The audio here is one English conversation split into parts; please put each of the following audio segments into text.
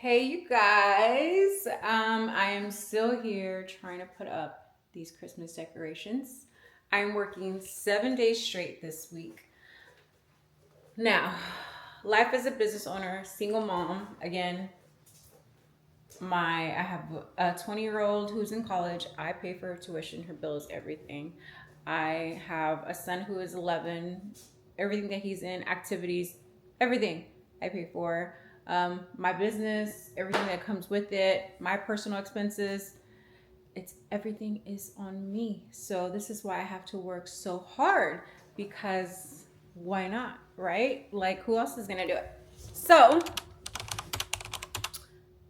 Hey, you guys. I am still here trying to put up these Christmas decorations. I'm working 7 days straight this week. Now, life as a business owner, single mom, again, I have a 20-year-old who's in college. I pay for her tuition, her bills, everything. I have a son who is 11. Everything that he's in, activities, everything I pay for. My business, everything that comes with it, my personal expenses, it's everything is on me. So this is why I have to work so hard because why not, right? Like who else is gonna do it? So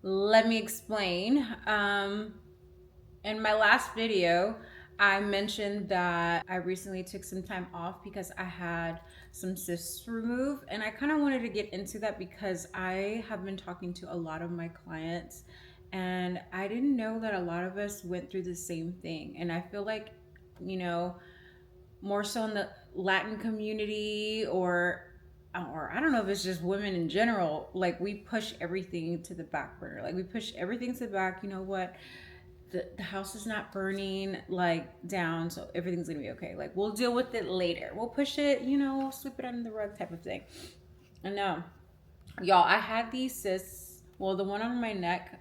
let me explain. In my last video, I mentioned that I recently took some time off because I had some cysts removed, and I kind of wanted to get into that because I have been talking to a lot of my clients, and I didn't know that a lot of us went through the same thing. And I feel like, you know, more so in the Latin community or I don't know if it's just women in general, like we push everything to the back burner. Like we push everything to the back. You know what? The house is not burning like down, so everything's gonna be okay. Like we'll deal with it later. We'll push it, sweep it under the rug type of thing. And no, y'all, I had these cysts. Well, the one on my neck,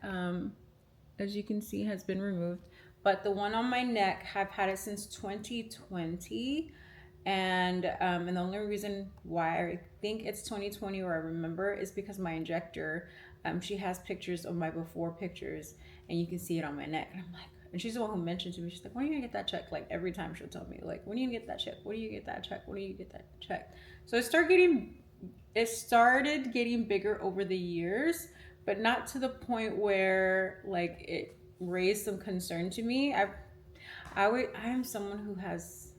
as you can see, has been removed. But the one on my neck, I've had it since 2020. And the only reason why I think it's 2020 or I remember is because my injector, she has pictures of my before pictures, and you can see it on my neck. And I'm like, and she's the one who mentioned to me, she's like, when are you gonna get that checked? Like every time she'll tell me, like, when are you gonna get that checked? When do you get that checked? When do you get that checked? So it started getting bigger over the years, but not to the point where like it raised some concern to me. I am someone who has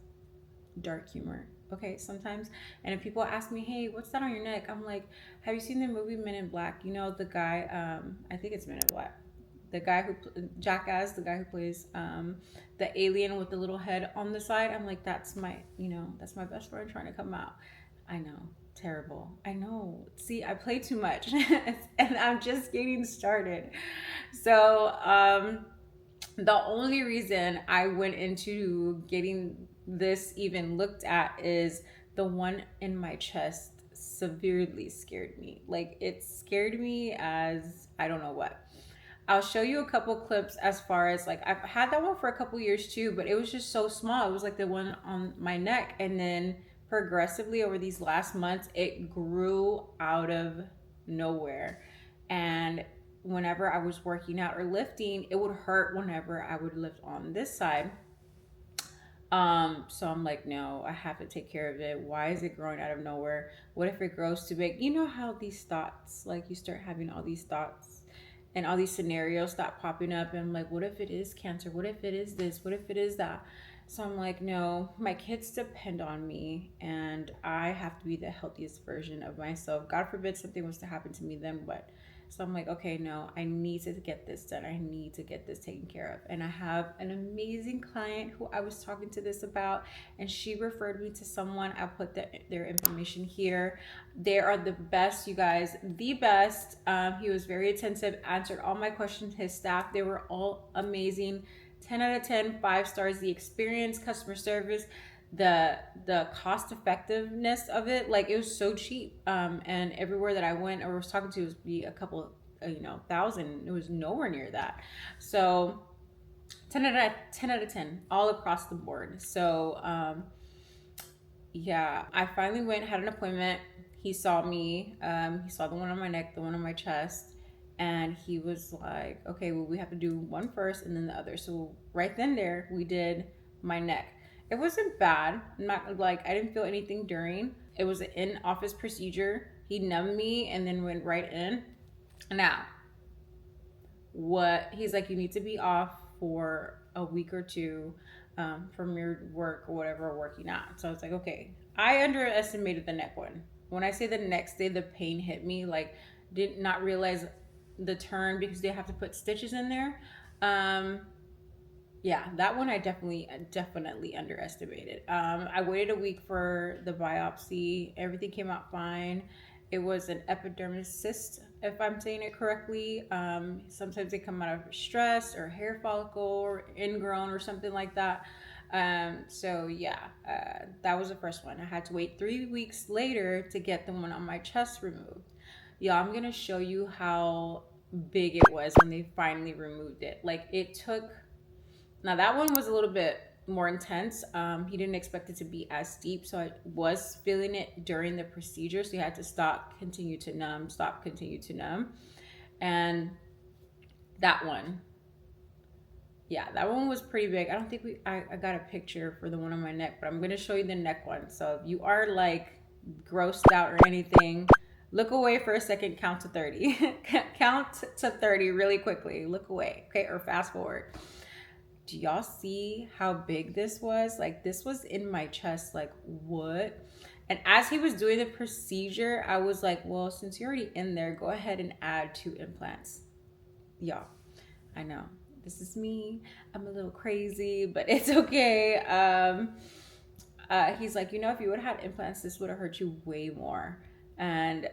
dark humor. Okay, sometimes, and if people ask me, "Hey, what's that on your neck?" I'm like, "Have you seen the movie Men in Black? You know the guy. I think it's Men in Black. The guy who Jackass, the guy who plays the alien with the little head on the side. I'm like, that's my best friend trying to come out. I know, terrible. I know. See, I play too much, and I'm just getting started. So, the only reason I went into getting this even looked at is the one in my chest severely scared me. Like it scared me as I don't know what. I'll show you a couple clips as far as like I've had that one for a couple years too, but it was just so small. It was like the one on my neck, and then progressively over these last months it grew out of nowhere. And whenever I was working out or lifting, it would hurt whenever I would lift on this side. So I'm like, no, I have to take care of it. Why is it growing out of nowhere? What if it grows too big? You know how these thoughts, like you start having all these thoughts and all these scenarios stop popping up. And I'm like, what if it is cancer? What if it is this? What if it is that? So I'm like, no, my kids depend on me and I have to be the healthiest version of myself. God forbid something was to happen to me, then what? So I'm like, okay, no, I need to get this done. I need to get this taken care of. And I have an amazing client who I was talking to this about, and she referred me to someone. I'll put their information here. They are the best, you guys, the best. He was very attentive, answered all my questions. His staff, they were all amazing. 10 out of 10, 5 stars. The experience, customer service, the cost effectiveness of it, like it was so cheap. And everywhere that I went or was talking to was be a couple thousand. It was nowhere near that. So 10 out of 10 all across the board. So yeah, I finally went, had an appointment. He saw me. He saw the one on my neck, the one on my chest, and he was like, okay, well, we have to do one first and then the other. So right then there, we did my neck. It wasn't bad. Not like I didn't feel anything during. It was an in-office procedure. He numbed me and then went right in. Now, what he's like, you need to be off for a week or two from your work or whatever working out. So I was like, okay. I underestimated the neck one. When I say the next day the pain hit me, like did not realize the turn because they have to put stitches in there. Um, yeah, that one I definitely underestimated. I waited a week for the biopsy. Everything came out fine. it was an epidermis cyst, if I'm saying it correctly. Sometimes they come out of stress or hair follicle or ingrown or something like that. So yeah, that was the first one. I had to wait 3 weeks later to get the one on my chest removed. Yeah, I'm gonna show you how big it was when they finally removed it. Like it took. Now that one was a little bit more intense. He didn't expect it to be as deep, so I was feeling it during the procedure. So he had to stop, continue to numb, stop, continue to numb, and that one, yeah, that one was pretty big. I don't think I got a picture for the one on my neck, but I'm gonna show you the neck one. So if you are like grossed out or anything, look away for a second, count to 30. Count to 30 really quickly. Look away, okay, or fast forward. Do y'all see how big this was? Like this was in my chest, like what? And as he was doing the procedure, I was like, well, since you're already in there, go ahead and add 2 implants. Y'all, I know this is me. I'm a little crazy, but it's okay. He's like, if you would have had implants, this would have hurt you way more. And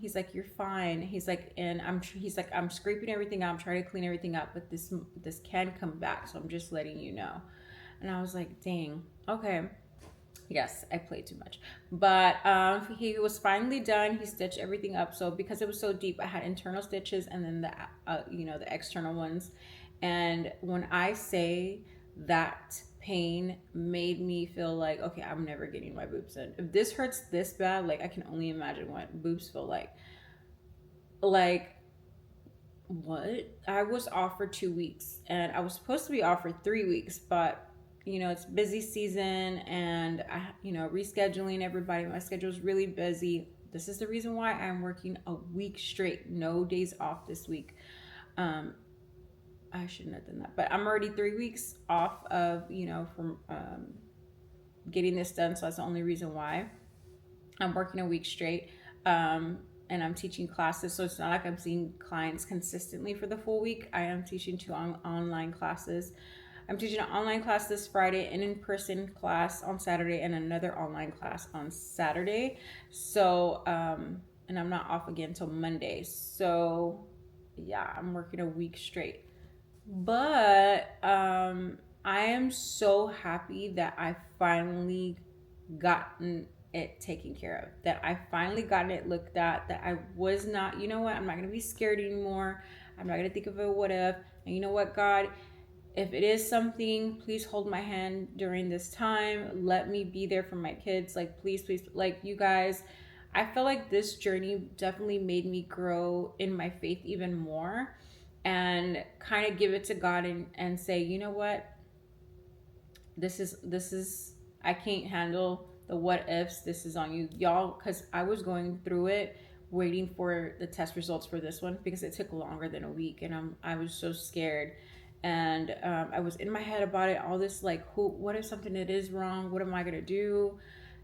he's like, you're fine. He's like, I'm scraping everything out. I'm trying to clean everything up, but this can come back. So I'm just letting you know. And I was like, dang, okay. Yes, I played too much. But he was finally done. He stitched everything up. So because it was so deep, I had internal stitches and then the external ones. And when I say that pain made me feel like, okay, I'm never getting my boobs in. If this hurts this bad, like I can only imagine what boobs feel like. Like, what? I was off for 2 weeks and I was supposed to be off for 3 weeks, but it's busy season and rescheduling everybody. My schedule is really busy. This is the reason why I'm working a week straight, no days off this week. I shouldn't have done that, but I'm already 3 weeks off of, from getting this done. So that's the only reason why I'm working a week straight. And I'm teaching classes. So it's not like I'm seeing clients consistently for the full week. I am teaching 2 online classes. I'm teaching an online class this Friday, an in-person class on Saturday, and another online class on Saturday. So, and I'm not off again until Monday. So, yeah, I'm working a week straight. But I am so happy that I finally gotten it taken care of, that I finally gotten it looked at, that I was not, I'm not going to be scared anymore. I'm not going to think of a what if. And you know what, God, if it is something, please hold my hand during this time. Let me be there for my kids. Like, please, like you guys, I feel like this journey definitely made me grow in my faith even more and kind of give it to God and say, you know what? This is, I can't handle the what ifs. This is on you, y'all, because I was going through it waiting for the test results for this one because it took longer than a week and I was so scared. And I was in my head about it, all this like, what if something that is wrong? What am I gonna do?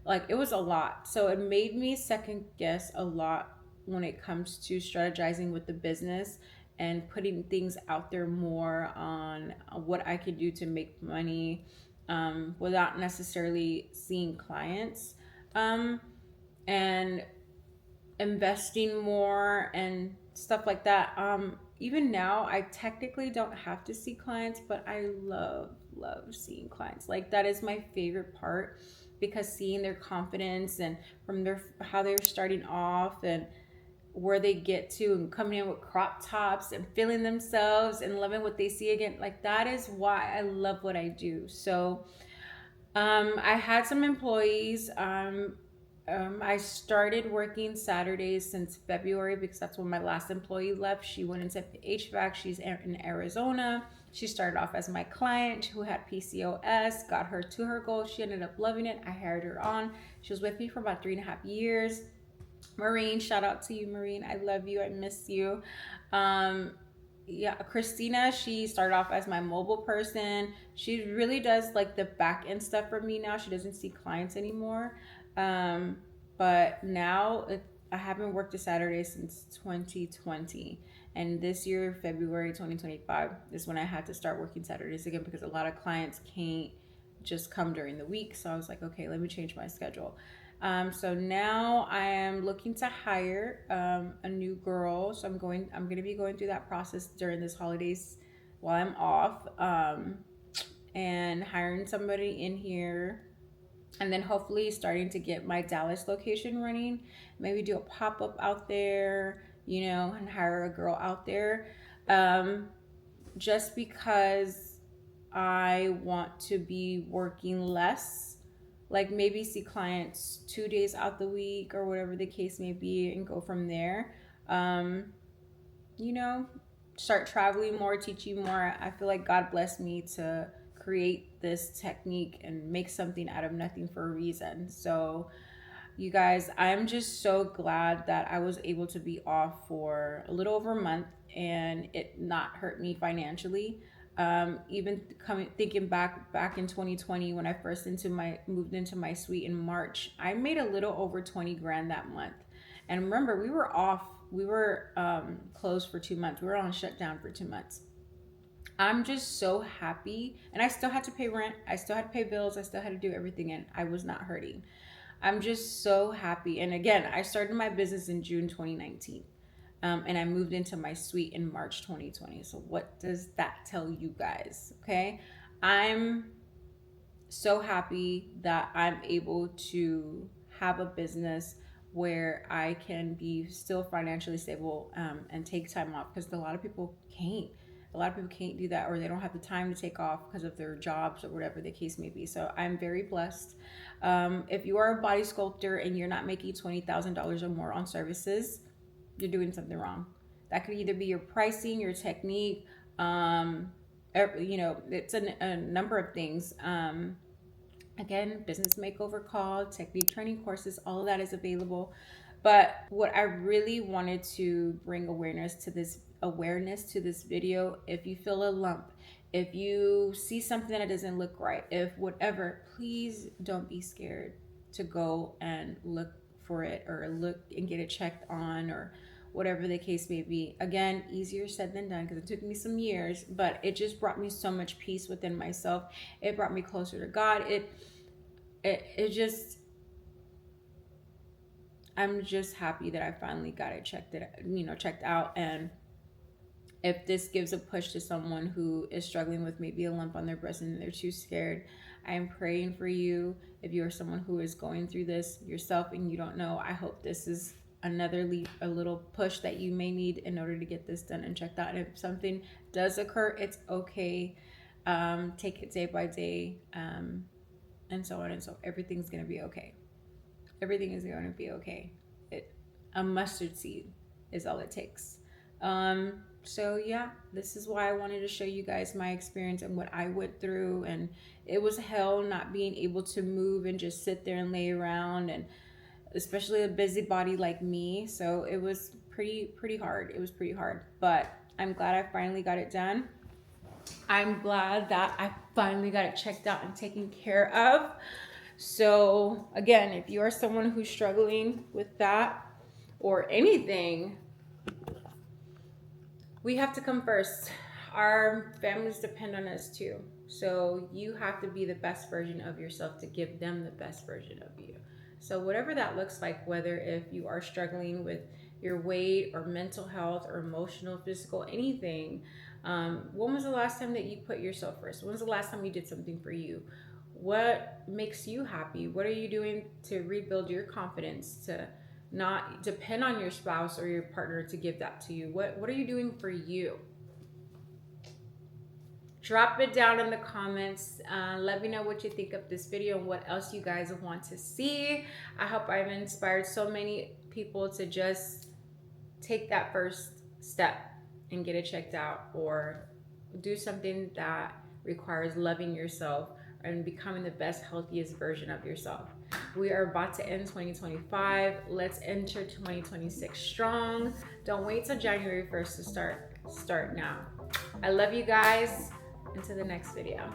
Like, it was a lot. So it made me second guess a lot when it comes to strategizing with the business and putting things out there more on what I could do to make money without necessarily seeing clients, and investing more and stuff like that. Even now, I technically don't have to see clients, but I love seeing clients. Like, that is my favorite part, because seeing their confidence and from how they're starting off and where they get to and coming in with crop tops and feeling themselves and loving what they see again, like, that is why I love what I do. So I had some employees. I started working Saturdays since February because that's when my last employee left. She went into HVAC. She's in Arizona. She started off as my client who had PCOS, got her to her goal. She ended up loving it. I hired her on. She was with me for about 3.5 years. Maureen, shout out to you, Maureen. I love you. I miss you. Christina, she started off as my mobile person. She really does like the back end stuff for me now. She doesn't see clients anymore. But now I haven't worked a Saturday since 2020. And this year, February 2025, is when I had to start working Saturdays again because a lot of clients can't just come during the week. So I was like, okay, let me change my schedule. So now I am looking to hire a new girl. So I'm going to be going through that process during this holidays while I'm off, and hiring somebody in here, and then hopefully starting to get my Dallas location running. Maybe do a pop-up out there, and hire a girl out there. Um, just because I want to be working less, like maybe see clients 2 days out the week or whatever the case may be, and go from there. Um, you know, Start traveling more, teaching more. I feel like God blessed me to create this technique and make something out of nothing for a reason. So, you guys, I'm just so glad that I was able to be off for a little over a month and it not hurt me financially. Even coming thinking back in 2020 when I first moved into my suite in March, I made a little over 20 grand that month. And remember, we were off. We were closed for 2 months. We were on shutdown for 2 months. I'm just so happy, and I still had to pay rent. I still had to pay bills. I still had to do everything, and I was not hurting. I'm just so happy. And again, I started my business in June 2019. And I moved into my suite in March 2020. So, what does that tell you guys? Okay. I'm so happy that I'm able to have a business where I can be still financially stable, and take time off, because a lot of people can't. A lot of people can't do that, or they don't have the time to take off because of their jobs or whatever the case may be. So I'm very blessed. If you are a body sculptor and you're not making $20,000 or more on services, you're doing something wrong. That could either be your pricing, your technique, it's a number of things. Again, business makeover call, technique training courses, all of that is available. But what I really wanted to bring awareness to this video, if you feel a lump, if you see something that doesn't look right, if whatever, please don't be scared to go and look for it, or look and get it checked on, or whatever the case may be. Again, easier said than done, because it took me some years, but it just brought me so much peace within myself. It brought me closer to God. It just, I'm just happy that I finally got it checked out. And if this gives a push to someone who is struggling with maybe a lump on their breast and they're too scared, I am praying for you. If you are someone who is going through this yourself and you don't know, I hope this is another leap, a little push that you may need in order to get this done and checked out. And if something does occur, it's okay. Take it day by day, and so on and so. Everything's gonna be okay. Everything is going to be okay. A mustard seed is all it takes. So yeah, this is why I wanted to show you guys my experience and what I went through. And it was hell not being able to move and just sit there and lay around, and especially a busybody like me. So it was pretty hard. It was pretty hard, but I'm glad I finally got it done. I'm glad that I finally got it checked out and taken care of. So again, if you are someone who's struggling with that or anything, we have to come first. Our families depend on us too. So you have to be the best version of yourself to give them the best version of you. So whatever that looks like, whether if you are struggling with your weight or mental health or emotional, physical, anything, when was the last time that you put yourself first? When was the last time you did something for you? What makes you happy? What are you doing to rebuild your confidence, to not depend on your spouse or your partner to give that to you? What are you doing for you? Drop it down in the comments. Let me know what you think of this video and what else you guys want to see. I hope I've inspired so many people to just take that first step and get it checked out, or do something that requires loving yourself and becoming the best, healthiest version of yourself. We are about to end 2025. Let's enter 2026 strong. Don't wait till January 1st to start now. I love you guys. Until the next video.